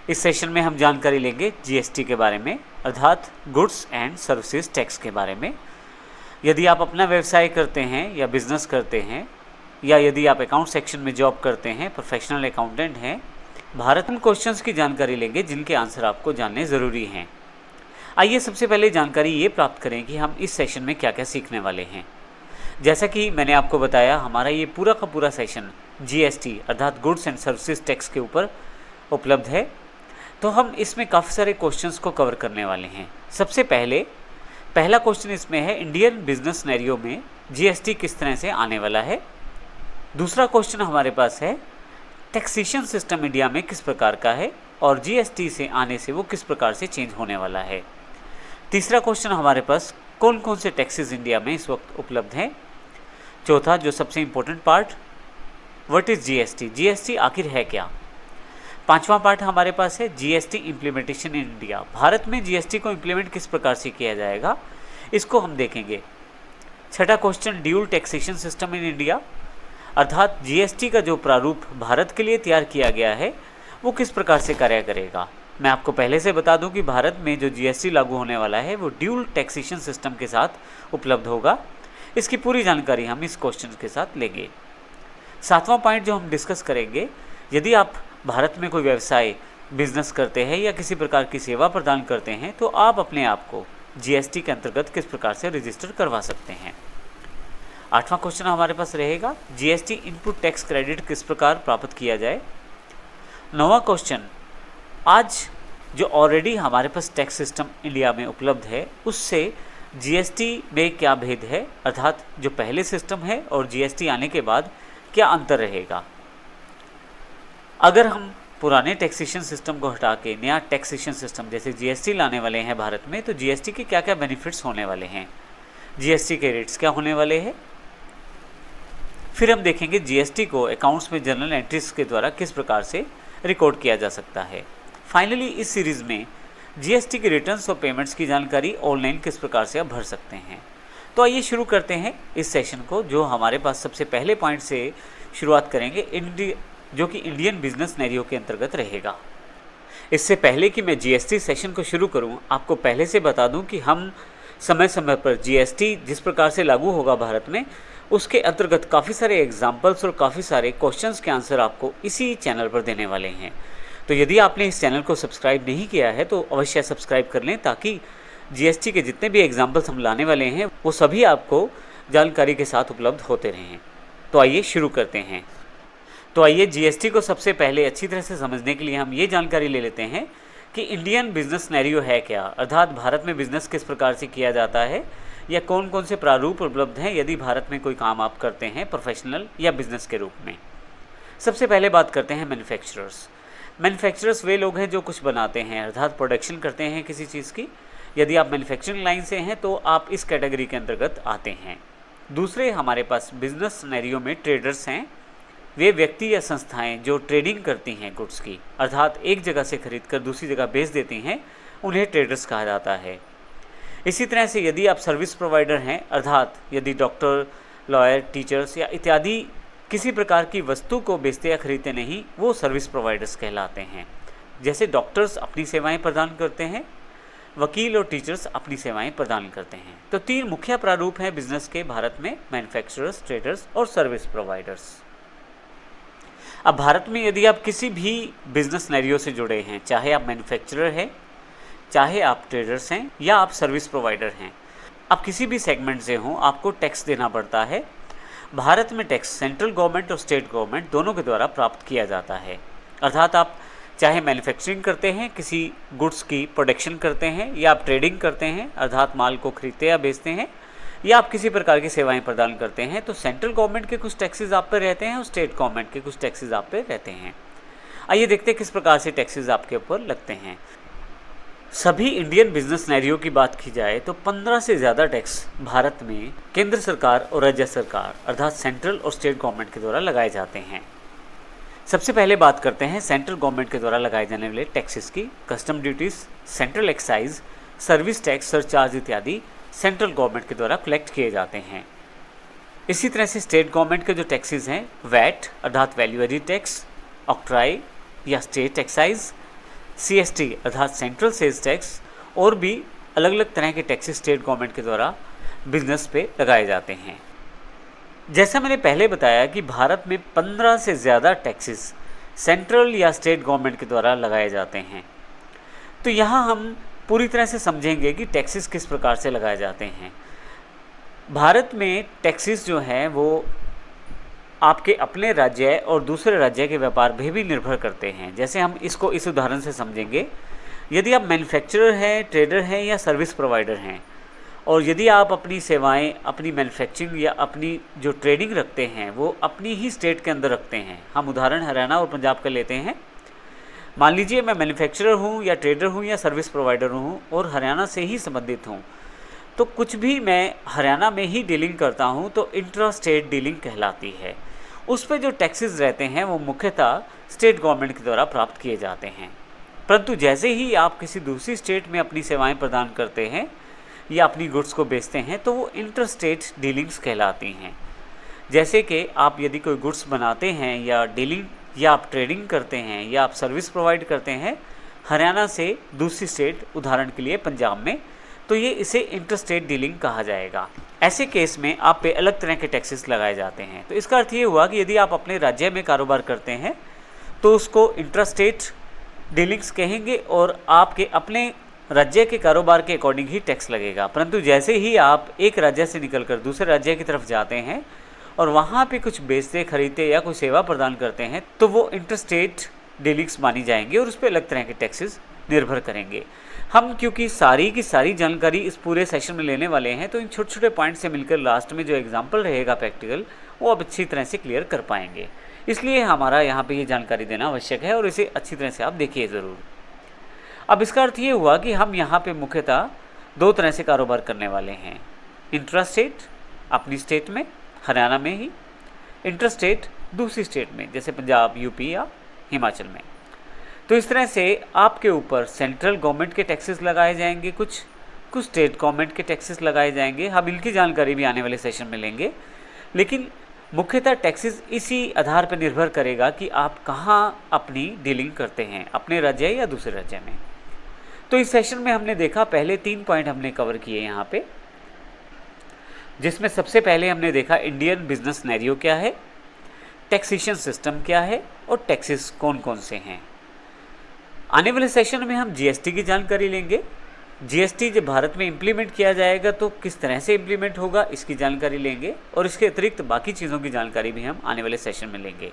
इस सेशन में हम जानकारी लेंगे जीएसटी के बारे में, अर्थात गुड्स एंड सर्विसेज टैक्स के बारे में। यदि आप अपना व्यवसाय करते हैं या बिजनेस करते हैं, या यदि आप अकाउंट सेक्शन में जॉब करते हैं, प्रोफेशनल अकाउंटेंट हैं, भारत में क्वेश्चंस की जानकारी लेंगे जिनके आंसर आपको जानने ज़रूरी हैं। आइए सबसे पहले जानकारी ये प्राप्त करें कि हम इस सेशन में क्या क्या सीखने वाले हैं। जैसा कि मैंने आपको बताया, हमारा ये पूरा का पूरा सेशन जीएसटी अर्थात गुड्स एंड सर्विसेज टैक्स के ऊपर उपलब्ध है। तो हम इसमें काफ़ी सारे क्वेश्चंस को कवर करने वाले हैं। सबसे पहला क्वेश्चन इसमें है, इंडियन बिजनेस सिनेरियो में जीएसटी किस तरह से आने वाला है। दूसरा क्वेश्चन हमारे पास है, टैक्सेशन सिस्टम इंडिया में किस प्रकार का है और जीएसटी से आने से वो किस प्रकार से चेंज होने वाला है। तीसरा क्वेश्चन हमारे पास, कौन कौन से टैक्सेस इंडिया में इस वक्त उपलब्ध हैं। चौथा, जो सबसे important part, what is GST, GST आखिर है क्या। पांचवा पार्ट हमारे पास है, GST implementation in India, Bharat में जीएसटी को इम्प्लीमेंट किस प्रकार से किया जाएगा, इसको हम देखेंगे। छठा question, dual taxation system in India, अर्थात जीएसटी का जो प्रारूप भारत के लिए तैयार किया गया है वो किस प्रकार से कार्य करेगा। मैं आपको पहले से बता दूं कि भारत में जो जीएसटी लागू होने वाला है वो ड्यूल टैक्सेशन सिस्टम के साथ उपलब्ध होगा। इसकी पूरी जानकारी हम इस क्वेश्चन के साथ लेंगे। सातवां पॉइंट जो हम डिस्कस करेंगे, यदि आप भारत में कोई व्यवसाय बिजनेस करते हैं या किसी प्रकार की सेवा प्रदान करते हैं तो आप अपने आप को जीएसटी के अंतर्गत किस प्रकार से रजिस्टर करवा सकते हैं। आठवां क्वेश्चन हमारे पास रहेगा, जीएसटी इनपुट टैक्स क्रेडिट किस प्रकार प्राप्त किया जाए। नौवां क्वेश्चन, आज जो ऑलरेडी हमारे पास टैक्स सिस्टम इंडिया में उपलब्ध है उससे जीएसटी में क्या भेद है, अर्थात जो पहले सिस्टम है और जीएसटी आने के बाद क्या अंतर रहेगा। अगर हम पुराने टैक्सेशन सिस्टम को हटा के नया टैक्सेशन सिस्टम जैसे जीएसटी लाने वाले हैं भारत में, तो जीएसटी के क्या क्या बेनिफिट्स होने वाले हैं, जीएसटी के रेट्स क्या होने वाले हैं। फिर हम देखेंगे जीएसटी को अकाउंट्स में जर्नल एंट्रीज के द्वारा किस प्रकार से रिकॉर्ड किया जा सकता है। फाइनली इस सीरीज़ में जीएसटी के रिटर्न्स और पेमेंट्स की जानकारी ऑनलाइन किस प्रकार से आप भर सकते हैं। तो आइए शुरू करते हैं इस सेशन को, जो हमारे पास सबसे पहले पॉइंट से शुरुआत करेंगे, जो कि इंडियन बिजनेस सिनेरियो के अंतर्गत रहेगा। इससे पहले कि मैं जीएसटी सेशन को शुरू करूं, आपको पहले से बता दूं कि हम समय समय पर जीएसटी जिस प्रकार से लागू होगा भारत में, उसके अंतर्गत काफ़ी सारे एग्जाम्पल्स और काफ़ी सारे क्वेश्चंस के आंसर आपको इसी चैनल पर देने वाले हैं। तो यदि आपने इस चैनल को सब्सक्राइब नहीं किया है तो अवश्य सब्सक्राइब कर लें, ताकि जीएसटी के जितने भी एग्जाम्पल्स हम लाने वाले हैं वो सभी आपको जानकारी के साथ उपलब्ध होते रहें। तो आइए शुरू करते हैं। तो आइए जीएसटी को सबसे पहले अच्छी तरह से समझने के लिए हम ये जानकारी ले लेते हैं कि इंडियन बिजनेस सिनेरियो है क्या, अर्थात भारत में बिजनेस किस प्रकार से किया जाता है या कौन कौन से प्रारूप उपलब्ध हैं यदि भारत में कोई काम आप करते हैं प्रोफेशनल या बिजनेस के रूप में। सबसे पहले बात करते हैं मैन्युफैक्चरर्स। मैन्युफैक्चरर्स वे लोग हैं जो कुछ बनाते हैं, अर्थात प्रोडक्शन करते हैं किसी चीज़ की। यदि आप मैन्युफैक्चरिंग लाइन से हैं तो आप इस कैटेगरी के अंतर्गत आते हैं। दूसरे हमारे पास बिजनेस सिनेरियो में ट्रेडर्स हैं। वे व्यक्ति या संस्थाएं जो ट्रेडिंग करती हैं गुड्स की, अर्थात एक जगह से खरीद कर दूसरी जगह बेच देती हैं, उन्हें ट्रेडर्स कहा जाता है। इसी तरह से यदि आप सर्विस प्रोवाइडर हैं, अर्थात यदि डॉक्टर, लॉयर, टीचर्स या इत्यादि किसी प्रकार की वस्तु को बेचते या खरीदते नहीं, वो सर्विस प्रोवाइडर्स कहलाते हैं। जैसे डॉक्टर्स अपनी सेवाएं प्रदान करते हैं, वकील और टीचर्स अपनी सेवाएं प्रदान करते हैं। तो तीन मुख्य प्रारूप हैं बिजनेस के भारत में, मैन्युफैक्चरर्स, ट्रेडर्स और सर्विस प्रोवाइडर्स। अब भारत में यदि आप किसी भी बिजनेस सिनेरियो से जुड़े हैं, चाहे आप मैन्युफैक्चरर हैं, चाहे आप ट्रेडर्स हैं या आप सर्विस प्रोवाइडर हैं, आप किसी भी सेगमेंट से हों, आपको टैक्स देना पड़ता है। भारत में टैक्स सेंट्रल गवर्नमेंट और स्टेट गवर्नमेंट दोनों के द्वारा प्राप्त किया जाता है। अर्थात आप चाहे मैन्युफैक्चरिंग करते हैं, किसी गुड्स की प्रोडक्शन करते हैं, या आप ट्रेडिंग करते हैं, अर्थात माल को खरीदते या बेचते हैं, या आप किसी प्रकार की सेवाएं प्रदान करते हैं, तो सेंट्रल गवर्नमेंट के कुछ टैक्सेस आप पर रहते हैं और स्टेट गवर्नमेंट के कुछ टैक्सेस आप पर रहते हैं। आइए देखते हैं किस प्रकार से टैक्सेस आपके ऊपर लगते हैं। सभी इंडियन बिजनेस सिनेरियो की बात की जाए तो 15 से ज़्यादा टैक्स भारत में केंद्र सरकार और राज्य सरकार अर्थात सेंट्रल और स्टेट गवर्नमेंट के द्वारा लगाए जाते हैं। सबसे पहले बात करते हैं सेंट्रल गवर्नमेंट के द्वारा लगाए जाने वाले टैक्सेस की। Custom duties, central excise, service tax, surcharge इत्यादि सेंट्रल गवर्नमेंट के द्वारा कलेक्ट किए जाते हैं। इसी तरह से स्टेट गवर्नमेंट के जो टैक्सेस हैं, वैट अर्थात वैल्यू एडिड टैक्स, ऑक्ट्राई या स्टेट एक्साइज, CST अर्थात सेंट्रल सेल्स टैक्स और भी अलग अलग तरह के टैक्सेस स्टेट गवर्नमेंट के द्वारा बिजनेस पे लगाए जाते हैं। जैसा मैंने पहले बताया कि भारत में 15 से ज़्यादा टैक्सेस सेंट्रल या स्टेट गवर्नमेंट के द्वारा लगाए जाते हैं। तो यहाँ हम पूरी तरह से समझेंगे कि टैक्सेस किस प्रकार से लगाए जाते हैं। भारत में टैक्सेस जो हैं वो आपके अपने राज्य और दूसरे राज्य के व्यापार पे भी निर्भर करते हैं। जैसे हम इसको इस उदाहरण से समझेंगे, यदि आप मैन्युफैक्चरर हैं, ट्रेडर हैं या सर्विस प्रोवाइडर हैं, और यदि आप अपनी सेवाएं, अपनी मैन्युफैक्चरिंग या अपनी जो ट्रेडिंग रखते हैं वो अपनी ही स्टेट के अंदर रखते हैं। हम उदाहरण हरियाणा और पंजाब का लेते हैं। मान लीजिए मैं मैन्युफैक्चरर हूँ या ट्रेडर हूँ या सर्विस प्रोवाइडर हूँ और हरियाणा से ही संबंधित हूँ, तो कुछ भी मैं हरियाणा में ही डीलिंग करता हूँ तो इंट्रा स्टेट डीलिंग कहलाती है। उस पर जो टैक्सेस रहते हैं वो मुख्यतः स्टेट गवर्नमेंट के द्वारा प्राप्त किए जाते हैं। परंतु जैसे ही आप किसी दूसरी स्टेट में अपनी सेवाएं प्रदान करते हैं या अपनी गुड्स को बेचते हैं तो वो इंटर स्टेट डीलिंग्स कहलाती हैं। जैसे कि आप यदि कोई गुड्स बनाते हैं या डीलिंग या आप ट्रेडिंग करते हैं या आप सर्विस प्रोवाइड करते हैं हरियाणा से दूसरी स्टेट, उदाहरण के लिए पंजाब में, तो ये इसे इंटर स्टेट डीलिंग कहा जाएगा। ऐसे केस में आप पे अलग तरह के टैक्सेस लगाए जाते हैं। तो इसका अर्थ ये हुआ कि यदि आप अपने राज्य में कारोबार करते हैं तो उसको इंटर स्टेट डीलिंग्स कहेंगे और आपके अपने राज्य के कारोबार के अकॉर्डिंग ही टैक्स लगेगा। परंतु जैसे ही आप एक राज्य से निकलकर दूसरे राज्य की तरफ जाते हैं और वहाँ पे कुछ बेचते, खरीदते या कोई सेवा प्रदान करते हैं तो वो इंटर स्टेट डीलिंग्स मानी जाएंगी और उस पर अलग तरह के टैक्सेस निर्भर करेंगे। हम क्योंकि सारी की सारी जानकारी इस पूरे सेशन में लेने वाले हैं तो इन छोटे छोटे पॉइंट से मिलकर लास्ट में जो एग्जाम्पल रहेगा प्रैक्टिकल, वो आप अच्छी तरह से क्लियर कर पाएंगे। इसलिए हमारा यहाँ पे ये जानकारी देना आवश्यक है और इसे अच्छी तरह से आप देखिए ज़रूर। अब इसका अर्थ ये हुआ कि हम यहाँ पे मुख्यतः दो तरह से कारोबार करने वाले हैं। इंट्रा स्टेट अपनी स्टेट में, हरियाणा में ही, इंटर स्टेट दूसरी स्टेट में जैसे पंजाब, यूपी या हिमाचल में। तो इस तरह से आपके ऊपर सेंट्रल गवर्नमेंट के टैक्सेस लगाए जाएंगे, कुछ स्टेट गवर्नमेंट के टैक्सेस लगाए जाएंगे। हम इनकी जानकारी भी आने वाले सेशन में लेंगे, लेकिन मुख्यतः टैक्सेस इसी आधार पर निर्भर करेगा कि आप कहाँ अपनी डीलिंग करते हैं, अपने राज्य या दूसरे राज्य में। तो इस सेशन में हमने देखा, पहले 3 पॉइंट हमने कवर किए यहाँ पे, जिसमें सबसे पहले हमने देखा इंडियन बिजनेस सिनेरियो क्या है, टैक्सेशन सिस्टम क्या है और टैक्सेस कौन कौन से हैं। आने वाले सेशन में हम जीएसटी की जानकारी लेंगे। जीएसटी जब भारत में इम्प्लीमेंट किया जाएगा तो किस तरह से इम्प्लीमेंट होगा इसकी जानकारी लेंगे और इसके अतिरिक्त बाकी चीज़ों की जानकारी भी हम आने वाले सेशन में लेंगे।